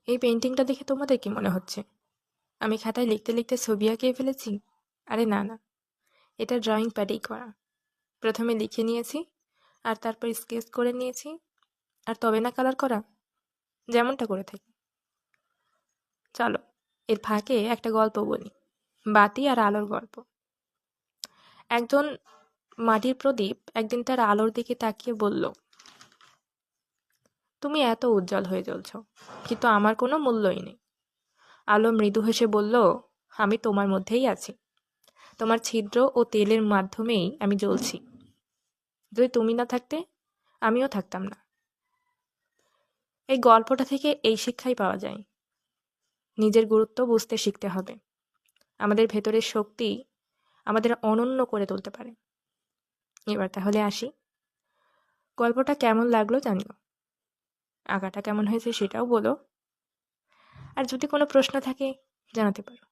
এই পেইন্টিংটা দেখে তোমাদের কি মনে হচ্ছে? আমি খাতায় লিখতে লিখতে ছবি আঁকিয়ে ফেলেছি? আরে না না, এটা ড্রয়িং প্যাডেই করা। প্রথমে লিখে নিয়েছি, আর তারপর স্কেচ করে নিয়েছি, আর তবে না কালার করা, যেমনটা করে থাকি। চলো, এর ফাঁকে একটা গল্প বলি, বাতি আর আলোর গল্প। একজন মাটির প্রদীপ একদিন তার আলোর দিকে তাকিয়ে বলল, তুমি এত উজ্জ্বল হয়ে জ্বলছ, কিন্তু আমার কোনো মূল্যই নেই। আলো মৃদু হেসে বলল, আমি তোমার মধ্যেই আছি। তোমার ছিদ্র ও তেলের মাধ্যমেই আমি জ্বলছি। যদি তুমি না থাকতে, আমিও থাকতাম না। এই গল্পটা থেকে এই শিক্ষাই পাওয়া যায়, নিজের গুরুত্ব বুঝতে শিখতে হবে। আমাদের ভেতরের শক্তি আমাদের অনন্য করে তুলতে পারে। এবার তাহলে আসি, গল্পটা কেমন লাগলো জানিও, আঁকাটা কেমন হয়েছে সেটাও বলো, আর যদি কোনো প্রশ্ন থাকে জানাতে পারো।